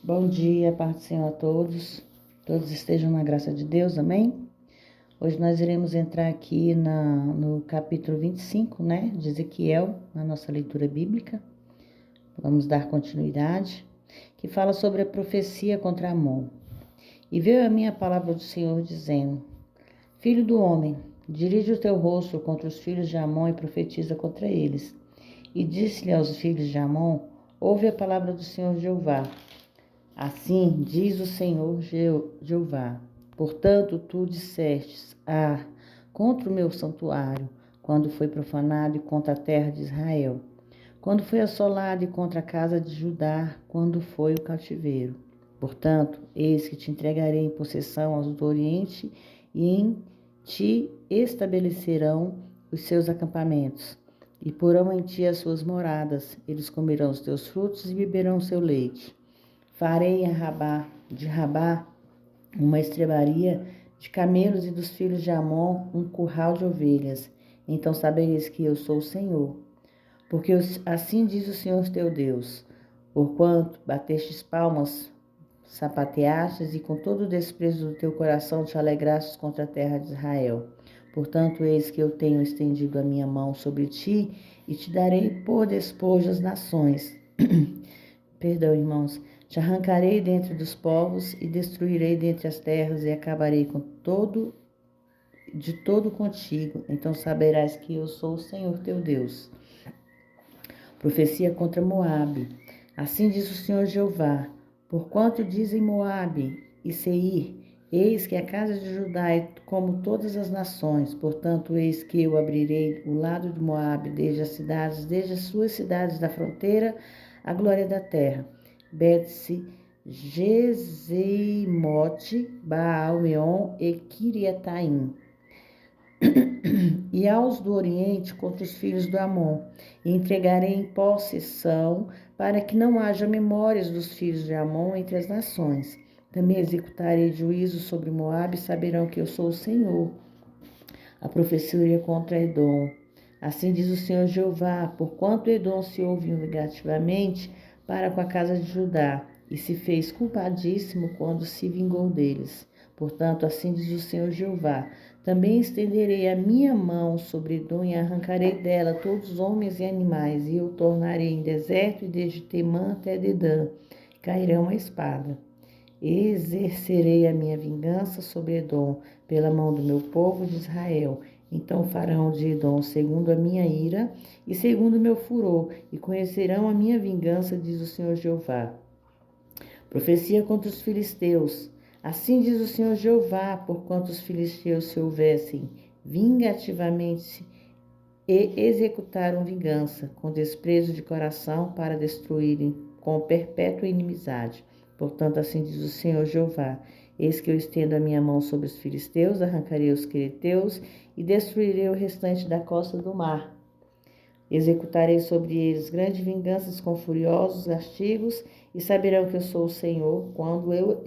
Bom dia, paz do Senhor a todos. Todos estejam na graça de Deus, amém? Hoje nós iremos entrar aqui no capítulo 25, de Ezequiel, na nossa leitura bíblica. Vamos dar continuidade, que fala sobre a profecia contra Amon. E veio a minha palavra do Senhor dizendo: Filho do homem, dirige o teu rosto contra os filhos de Amon e profetiza contra eles. E disse-lhe aos filhos de Amon: Ouve a palavra do Senhor Jeová. Assim diz o Senhor Jeová: Portanto, tu dissestes: contra o meu santuário, quando foi profanado, e contra a terra de Israel, quando foi assolado, e contra a casa de Judá, quando foi o cativeiro. Portanto, eis que te entregarei em possessão aos do Oriente, e em ti estabelecerão os seus acampamentos, e porão em ti as suas moradas. Eles comerão os teus frutos e beberão o seu leite. Farei de Rabá uma estrebaria de camelos, e dos filhos de Amon um curral de ovelhas. Então sabereis que eu sou o Senhor. Porque assim diz o Senhor teu Deus: Porquanto batestes palmas, sapateastes, e com todo o desprezo do teu coração te alegrastes contra a terra de Israel. Portanto, eis que eu tenho estendido a minha mão sobre ti, e te darei por despojo as nações. Perdão, irmãos. Te arrancarei dentre dos povos e destruirei dentre as terras, e acabarei de todo contigo. Então saberás que eu sou o Senhor teu Deus. Profecia contra Moabe. Assim diz o Senhor Jeová: Porquanto dizem Moabe e Seir: Eis que a casa de Judá é como todas as nações. Portanto, eis que eu abrirei o lado de Moabe, desde as suas cidades da fronteira, a glória da terra. Bet-se, Gezeimote, Baal-meon e Kiriataim. E aos do Oriente contra os filhos do Amon, e entregarei em possessão, para que não haja memórias dos filhos de Amon entre as nações. Também executarei juízo sobre Moabe, e saberão que eu sou o Senhor. A profecia contra Edom. Assim diz o Senhor Jeová: Porquanto Edom se ouve vingativamente para com a casa de Judá, e se fez culpadíssimo quando se vingou deles. Portanto, assim diz o Senhor Jeová: Também estenderei a minha mão sobre Edom, e arrancarei dela todos os homens e animais, e eu tornarei em deserto, e desde Temã até Dedã cairão a espada. Exercerei a minha vingança sobre Edom pela mão do meu povo de Israel. Então farão de Edom segundo a minha ira e segundo o meu furor, e conhecerão a minha vingança, diz o Senhor Jeová. Profecia contra os filisteus. Assim diz o Senhor Jeová: Porquanto os filisteus se houvessem vingativamente e executaram vingança, com desprezo de coração, para destruírem com perpétua inimizade. Portanto, assim diz o Senhor Jeová: Eis que eu estendo a minha mão sobre os filisteus, arrancarei os quereteus e destruirei o restante da costa do mar. Executarei sobre eles grandes vinganças com furiosos castigos, e saberão que eu sou o Senhor, quando eu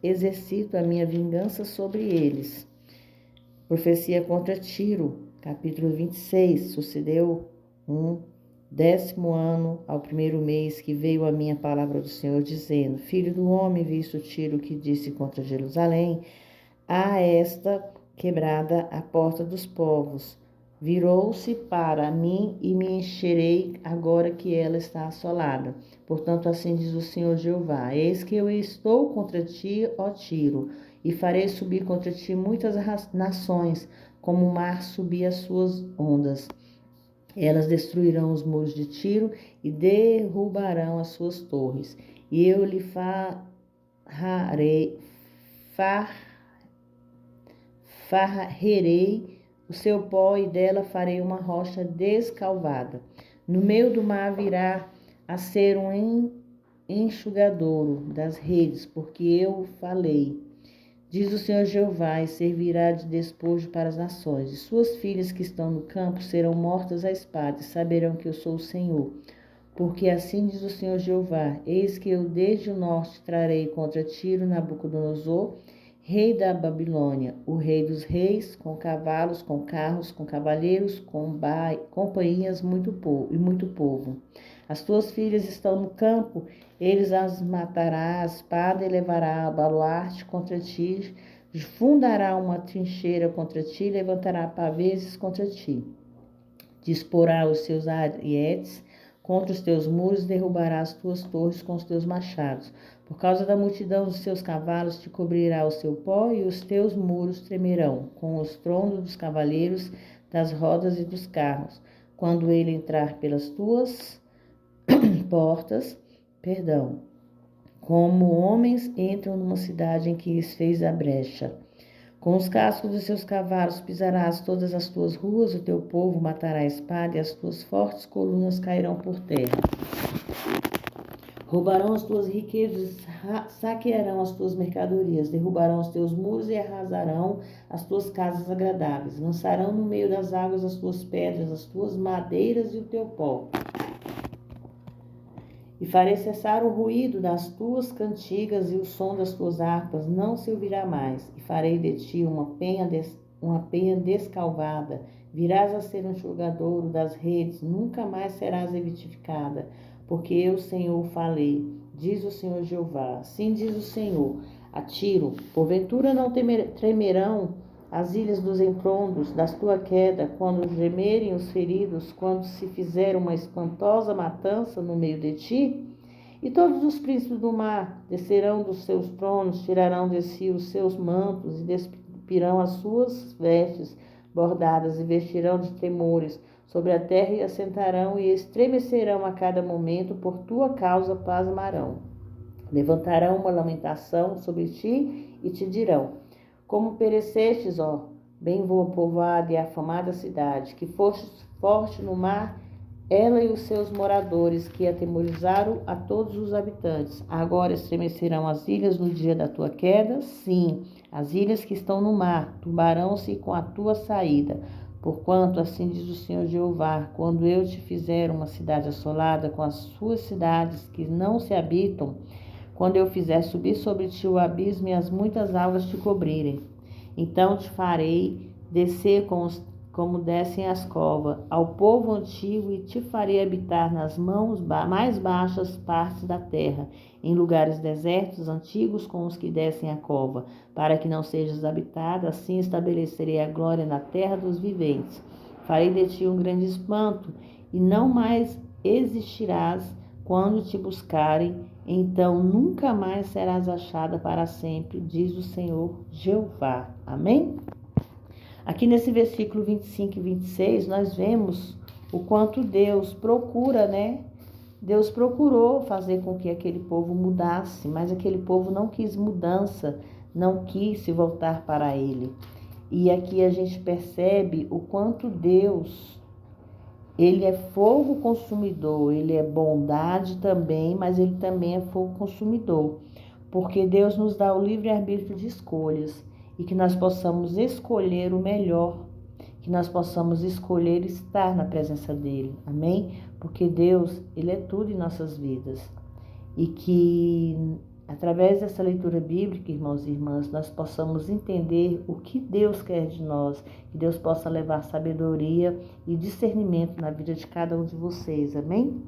exercito a minha vingança sobre eles. Profecia contra Tiro, capítulo 26. Sucedeu 10º ano, ao 1º mês, que veio a minha palavra do Senhor, dizendo: Filho do homem, visto Tiro que disse contra Jerusalém: A esta quebrada a porta dos povos. Virou-se para mim, e me encherei agora que ela está assolada. Portanto, assim diz o Senhor Jeová: Eis que eu estou contra ti, ó Tiro, e farei subir contra ti muitas nações, como o mar subir as suas ondas. Elas destruirão os muros de Tiro e derrubarão as suas torres. E eu lhe farrerei o seu pó, e dela farei uma rocha descalvada. No meio do mar virá a ser um enxugadouro das redes, porque eu falei, diz o Senhor Jeová, e servirá de despojo para as nações. E suas filhas que estão no campo serão mortas à espada, e saberão que eu sou o Senhor. Porque assim diz o Senhor Jeová: Eis que eu desde o norte trarei contra Tiro Nabucodonosor, rei da Babilônia, o rei dos reis, com cavalos, com carros, com cavaleiros, com companhias e muito povo. As tuas filhas estão no campo, eles as matará a espada e levará a baluarte contra ti, fundará uma trincheira contra ti, levantará pavês contra ti. Disporá os seus arietes contra os teus muros, derrubará as tuas torres com os teus machados. Por causa da multidão dos seus cavalos te cobrirá o seu pó e os teus muros tremerão com os trondos dos cavaleiros, das rodas e dos carros. Quando ele entrar pelas tuas portas, como homens entram numa cidade em que lhes fez a brecha. Com os cascos dos seus cavalos pisarás todas as tuas ruas, o teu povo matará a espada e as tuas fortes colunas cairão por terra. Roubarão as tuas riquezas, saquearão as tuas mercadorias, derrubarão os teus muros e arrasarão as tuas casas agradáveis. Lançarão no meio das águas as tuas pedras, as tuas madeiras e o teu pó. E farei cessar o ruído das tuas cantigas e o som das tuas harpas não se ouvirá mais. E farei de ti uma penha descalvada. Virás a ser um jogadouro das redes, nunca mais serás evitificada. Porque eu, Senhor, falei, diz o Senhor Jeová. Assim diz o Senhor, a Tiro, porventura não tremerão as ilhas dos entrondos da tua queda, quando gemerem os feridos, quando se fizer uma espantosa matança no meio de ti? E todos os príncipes do mar descerão dos seus tronos, tirarão de si os seus mantos e despirão as suas vestes bordadas e vestirão de temores sobre a terra e assentarão e estremecerão a cada momento, por tua causa pasmarão. Levantarão uma lamentação sobre ti e te dirão: como perecestes, ó, bem povoada e afamada cidade, que fostes forte no mar, ela e os seus moradores, que atemorizaram a todos os habitantes. Agora estremecerão as ilhas no dia da tua queda? Sim, as ilhas que estão no mar, turbarão-se com a tua saída. Porquanto, assim diz o Senhor Jeová, quando eu te fizer uma cidade assolada com as suas cidades que não se habitam, quando eu fizer subir sobre ti o abismo e as muitas águas te cobrirem, então te farei descer como descem as covas, ao povo antigo, e te farei habitar nas mais baixas partes da terra, em lugares desertos antigos com os que descem a cova, para que não sejas habitada. Assim estabelecerei a glória na terra dos viventes. Farei de ti um grande espanto, e não mais existirás quando te buscarem, então nunca mais serás achada para sempre, diz o Senhor Jeová. Amém? Aqui nesse versículo 25 e 26, nós vemos o quanto Deus procura, né? Deus procurou fazer com que aquele povo mudasse, mas aquele povo não quis mudança, não quis se voltar para Ele. E aqui a gente percebe o quanto Deus, Ele é fogo consumidor, Ele é bondade também, mas Ele também é fogo consumidor. Porque Deus nos dá o livre-arbítrio de escolhas e que nós possamos escolher o melhor, que nós possamos escolher estar na presença dEle. Amém? Porque Deus, Ele é tudo em nossas vidas. E que através dessa leitura bíblica, irmãos e irmãs, nós possamos entender o que Deus quer de nós, que Deus possa levar sabedoria e discernimento na vida de cada um de vocês, amém?